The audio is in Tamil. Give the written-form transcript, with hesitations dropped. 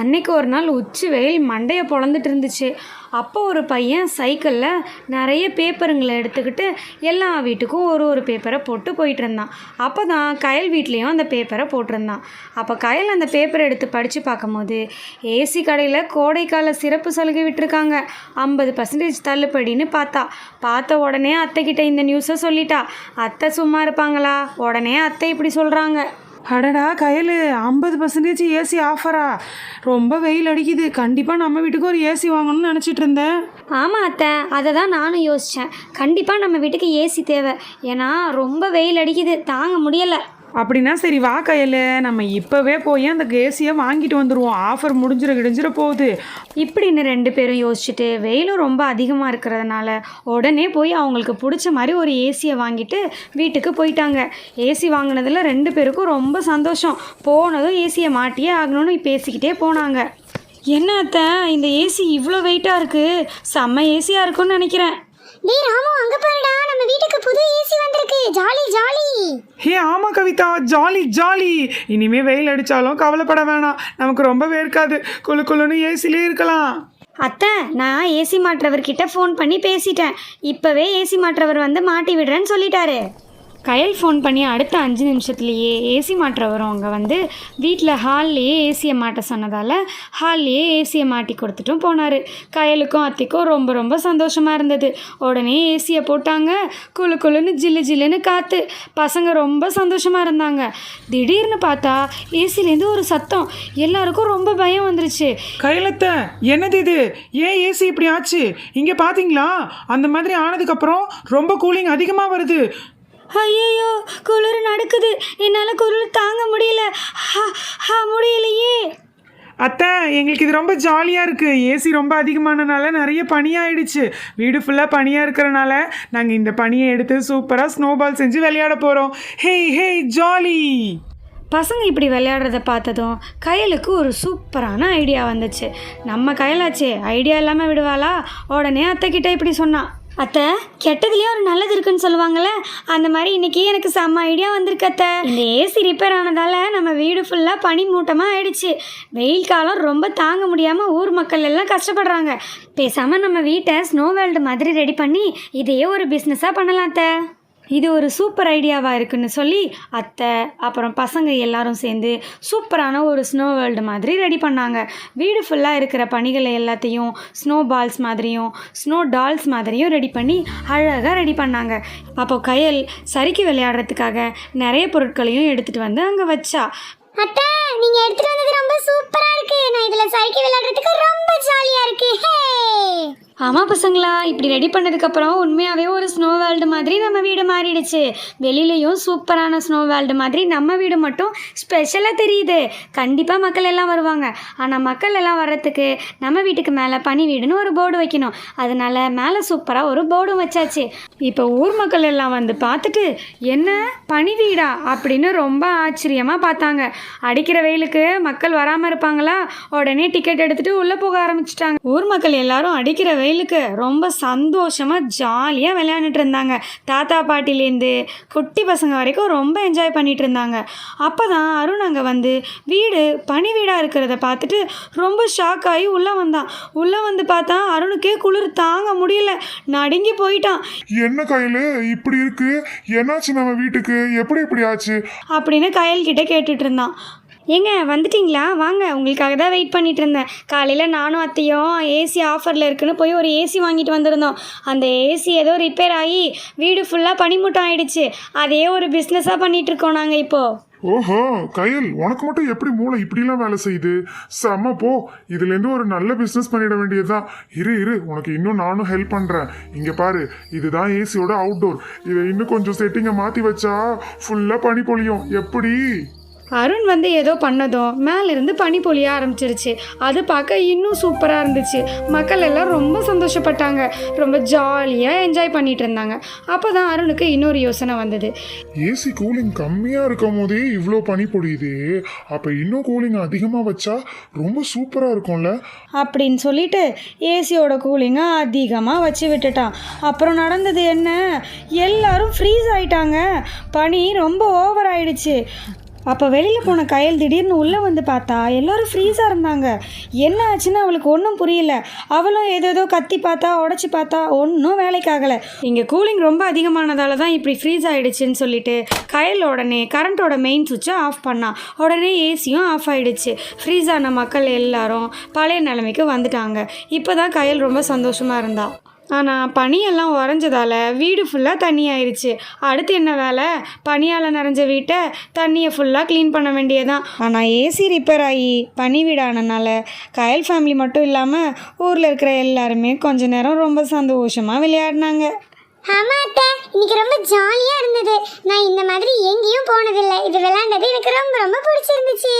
அன்னைக்கு ஒரு நாள் உச்சி வெயில் மண்டையை பொளந்துட்டு இருந்துச்சு. அப்போ ஒரு பையன் சைக்கிளில் நிறைய பேப்பருங்களை எடுத்துக்கிட்டு எல்லா வீட்டுக்கும் ஒரு ஒரு பேப்பரை போட்டு போயிட்டு இருந்தான். அப்போ தான் கயல் வீட்லேயும் அந்த பேப்பரை போட்டிருந்தான். அப்போ கயல் அந்த பேப்பரை எடுத்து படித்து பார்க்கும்போது ஏசி கடையில் கோடைக்கால சிறப்பு சலுகை விட்டுருக்காங்க, 50% தள்ளுபடின்னு பார்த்த உடனே அத்தைக்கிட்ட இந்த நியூஸை சொல்லிட்டா. அத்தை சும்மா இருப்பாங்களா? உடனே அத்தை இப்படி சொல்கிறாங்க. அடடா கயல், 50% ஏசி ஆஃபரா? ரொம்ப வெயில் அடிக்குது, கண்டிப்பாக நம்ம வீட்டுக்கு ஒரு ஏசி வாங்கணும்னு நினச்சிட்டு இருந்தேன். ஆமாம் அத்தை, அதை தான் நானும் யோசித்தேன். கண்டிப்பாக நம்ம வீட்டுக்கு ஏசி தேவை. ஏன்னா ரொம்ப வெயில் அடிக்குது, தாங்க முடியலை. அப்படின்னா சரி வா கயல், நம்ம இப்போவே போய் அந்த ஏசியை வாங்கிட்டு வந்துடுவோம். ஆஃபர் முடிஞ்சிட போகுது இப்படின்னு 2 பேரும் யோசிச்சுட்டு வெயிலும் ரொம்ப அதிகமாக இருக்கிறதுனால உடனே போய் அவங்களுக்கு பிடிச்ச மாதிரி ஒரு ஏசியை வாங்கிட்டு வீட்டுக்கு போயிட்டாங்க. ஏசி வாங்கினதில் 2 பேருக்கும் ரொம்ப சந்தோஷம். போனதும் ஏசியை மாட்டியே ஆகணும்னு பேசிக்கிட்டே போனாங்க. என்ன அத்தை, இந்த ஏசி இவ்வளோ வெயிட்டாக இருக்குது, செம்ம ஏசியாக இருக்கும்னு நினைக்கிறேன். டேய் ராமு, அங்க பாருடா, நம்ம வீட்டுக்கு புது ஏசி வந்திருக்கு. Jolly jolly. ஹே ஆமாம் கவிதா, ஜாலி ஜாலி. இனிமே வெயில் அடித்தாலும் கவலைப்பட வேணாம், நமக்கு ரொம்ப வேர்க்காது, குளுன்னு ஏசிலே இருக்கலாம். அத்தை, நான் ஏசி மாற்றவர்கிட்ட ஃபோன் பண்ணி பேசிட்டேன். இப்போவே ஏசி மாற்றவர் வந்து மாட்டி விடுறேன்னு சொல்லிட்டாரு. கயல் ஃபோன் பண்ணி அடுத்த 5 நிமிஷத்துலேயே ஏசி மாற்ற வரும். அவங்க வந்து வீட்டில் ஹால்லேயே ஏசியை மாட்ட சொன்னதால் ஹால்லேயே ஏசியை மாட்டி கொடுத்துட்டும் போனார். கயலுக்கும் அத்தைக்கும் ரொம்ப ரொம்ப சந்தோஷமாக இருந்தது. உடனே ஏசியை போட்டாங்க. குளுன்னு ஜில்லுன்னு காற்று. பசங்க ரொம்ப சந்தோஷமாக இருந்தாங்க. திடீர்னு பார்த்தா ஏசிலேருந்து ஒரு சத்தம். எல்லாருக்கும் ரொம்ப பயம் வந்துருச்சு. கையிலத்த என்னது இது? ஏன் ஏசி இப்படி ஆச்சு? இங்கே பார்த்தீங்களா? அந்த மாதிரி ஆனதுக்கப்புறம் ரொம்ப கூலிங் அதிகமாக வருது. ஐயோ, குளிர் நடக்குது, என்னால் குளிர் தாங்க முடியல. முடியலையே. அத்தை, எங்களுக்கு இது ரொம்ப ஜாலியாக இருக்குது. ஏசி ரொம்ப அதிகமானனால நிறைய பனியாயிடுச்சு. வீடு ஃபுல்லாக பனியாக இருக்கிறனால நாங்கள் இந்த பனியை எடுத்து சூப்பராக ஸ்னோபால் செஞ்சு விளையாட போகிறோம். ஹே ஜாலி. பசங்க இப்படி விளையாடுறத பார்த்ததும் கயலுக்கு ஒரு சூப்பரான ஐடியா வந்துச்சு. நம்ம கயலாச்சே, ஐடியா இல்லாமல் விடுவாளா? உடனே அத்தைக்கிட்ட இப்படி சொன்னான். அத்தை, கெட்டதுலேயே ஒரு நல்லது இருக்குன்னு சொல்லுவாங்கள்ல, அந்த மாதிரி இன்னைக்கு எனக்கு செம்ம ஐடியா வந்திருக்கு அத்தை. இந்த ஏசி ரிப்பேர் ஆனதால் நம்ம வீடு ஃபுல்லாக பனி மூட்டமாக ஆயிடுச்சு. வெயில் காலம் ரொம்ப தாங்க முடியாமல் ஊர் மக்கள் எல்லாம் கஷ்டப்படுறாங்க. பேசாமல் நம்ம வீட்டை ஸ்னோ வேர்ல்டு மாதிரி ரெடி பண்ணி இதையே ஒரு பிஸ்னஸாக பண்ணலாம் அத்தை. இது ஒரு சூப்பர் ஐடியாவாக இருக்குன்னு சொல்லி அத்தை அப்புறம் பசங்க எல்லாரும் சேர்ந்து சூப்பரான ஒரு ஸ்னோ வேர்ல்டு மாதிரி ரெடி பண்ணாங்க. வீடு ஃபுல்லாக இருக்கிற பனிகளை எல்லாத்தையும் ஸ்னோ பால்ஸ் மாதிரியும் ஸ்னோ டால்ஸ் மாதிரியும் ரெடி பண்ணி அழகாக ரெடி பண்ணாங்க. அப்போ கயல் சரிக்கு விளையாடுறதுக்காக நிறைய பொருட்களையும் எடுத்துகிட்டு வந்து அங்கே வச்சா. அத்தை, நீங்க எடுத்துட்டு வந்தது ரொம்ப சூப்பரா இருக்கு. நான் இதுல சைக்கிள் விளையாடுறதுக்கு ரொம்ப ஜாலியா இருக்கு. ஆமாம் பசங்களா, இப்படி ரெடி பண்ணதுக்கப்புறம் உண்மையாகவே ஒரு ஸ்னோ வேர்ல்டு மாதிரி நம்ம வீடு மாறிடுச்சு. வெளியிலையும் சூப்பரான ஸ்னோ வேர்ல்டு மாதிரி நம்ம வீடு மட்டும் ஸ்பெஷலாக தெரியுது. கண்டிப்பாக மக்கள் எல்லாம் வருவாங்க. ஆனால் மக்கள் எல்லாம் வர்றதுக்கு நம்ம வீட்டுக்கு மேலே பனி வீடுன்னு ஒரு போர்டு வைக்கணும். அதனால மேலே சூப்பராக ஒரு போர்டும் வச்சாச்சு. இப்போ ஊர் மக்கள் எல்லாம் வந்து பார்த்துட்டு என்ன பனி வீடா அப்படின்னு ரொம்ப ஆச்சரியமாக பார்த்தாங்க. அடிக்கிற வெயிலுக்கு மக்கள் வராமல் இருப்பாங்களா? உடனே டிக்கெட் எடுத்துகிட்டு உள்ளே போக ஆரம்பிச்சிட்டாங்க. ஊர் மக்கள் எல்லாரும் அடிக்கிற வெயிலுக்கு ரொம்ப சந்தோஷமாக ஜாலியாக விளையாண்டுட்டு இருந்தாங்க. தாத்தா பாட்டிலேருந்து குட்டி பசங்க வரைக்கும் ரொம்ப என்ஜாய் பண்ணிட்டு இருந்தாங்க. அப்போ தான் அருண் அங்கே வந்து வீடு பனி வீடாக இருக்கிறத பார்த்துட்டு ரொம்ப ஷாக் ஆகி உள்ளே வந்தான். உள்ளே வந்து பார்த்தா அருணுக்கே குளிர் தாங்க முடியல, நடுங்கி போயிட்டான். என்ன கயலு இப்படி இருக்கு? என்னாச்சு நம்ம வீட்டுக்கு? இப்படி ஆச்சு அப்படின்னு கயல்கிட்ட கேட்டுட்டு இருந்தான். ஏங்க வந்துட்டிங்களா? வாங்க, உங்களுக்காக தான் வெயிட் பண்ணிட்டு இருந்தேன். காலையில் நானும் அத்தையும் ஏசி ஆஃபரில் இருக்குன்னு போய் ஒரு ஏசி வாங்கிட்டு வந்திருந்தோம். அந்த ஏசி ஏதோ ரிப்பேர் ஆகி வீடு ஃபுல்லாக பனிமூட்டம் ஆயிடுச்சு. அதே ஒரு பிஸ்னஸாக பண்ணிட்டு இருக்கோம் நாங்கள் இப்போது. ஓஹோ கயல், உனக்கு மட்டும் எப்படி மூளை இப்படிலாம் வேலை செய்யுது? செம்ம போ, இதுலேருந்து ஒரு நல்ல பிஸ்னஸ் பண்ணிட வேண்டியதுதான். இரு உனக்கு இன்னும் நானும் ஹெல்ப் பண்ணுறேன். இங்கே பாரு, இதுதான் ஏசியோட அவுட்டோர். இதை இன்னும் கொஞ்சம் செட்டிங்கை மாற்றி வச்சா ஃபுல்லாக பனி பொழியும். எப்படி? அருண் வந்து ஏதோ பண்ணதும் மேலேருந்து பனி பொழிய ஆரம்பிச்சிருச்சு. அது பார்க்க இன்னும் சூப்பராக இருந்துச்சு. மக்கள் எல்லாம் ரொம்ப சந்தோஷப்பட்டாங்க, ரொம்ப ஜாலியாக என்ஜாய் பண்ணிட்டு இருந்தாங்க. அப்போ தான் அருணுக்கு இன்னொரு யோசனை வந்தது. ஏசி கூலிங் கம்மியாக இருக்கும் போதே இவ்வளோ பனி பொழியுது, அப்போ இன்னும் கூலிங் அதிகமாக வச்சா ரொம்ப சூப்பராக இருக்கும்ல அப்படின்னு சொல்லிட்டு ஏசியோட கூலிங்கை அதிகமாக வச்சு விட்டுட்டான். அப்புறம் நடந்தது என்ன? எல்லாரும் ஃப்ரீஸ் ஆயிட்டாங்க. பனி ரொம்ப ஓவர் ஆயிடுச்சு. அப்போ வெளியில் போன கயல் திடீர்னு உள்ளே வந்து பார்த்தா எல்லாரும் ஃப்ரீஸாக இருந்தாங்க. என்ன ஆச்சுன்னு அவளுக்கு ஒன்றும் புரியல. அவளும் ஏதேதோ கத்தி பார்த்தா, உடச்சி பார்த்தா, ஒன்றும் வேலைக்காகலை. இங்கே கூலிங் ரொம்ப அதிகமானதால தான் இப்படி ஃப்ரீஸ் ஆகிடுச்சின்னு சொல்லிட்டு கயல் உடனே கரண்ட்டோட மெயின் சுவிட்சை ஆஃப் பண்ணான். உடனே ஏசியும் ஆஃப் ஆகிடுச்சு. ஃப்ரீஸ் ஆன மக்கள் எல்லாரும் பழைய நிலைமைக்கு வந்துட்டாங்க. இப்போ தான் கயல் ரொம்ப சந்தோஷமாக இருந்தா. ஆனால் பனியெல்லாம் உறைஞ்சதால் வீடு ஃபுல்லாக தண்ணி ஆயிடுச்சு. அடுத்து என்ன வேலை? பனியால் நிறைஞ்ச வீட்டை தண்ணியை ஃபுல்லாக க்ளீன் பண்ண வேண்டியதான். ஆனால் ஏசி ரிப்பேர் ஆகி பனி வீடானனால கயல் ஃபேமிலி மட்டும் இல்லாமல் ஊரில் இருக்கிற எல்லாருமே கொஞ்ச நேரம் ரொம்ப சந்தோஷமாக விளையாடினாங்க. ஆமா அத்தை, இன்னைக்கு ரொம்ப ஜாலியா இருந்தது. நான் இந்த மாதிரி எங்கேயும் போனதில்லை. இது விளையாண்டது எனக்கு ரொம்ப ரொம்ப பிடிச்சிருந்துச்சு.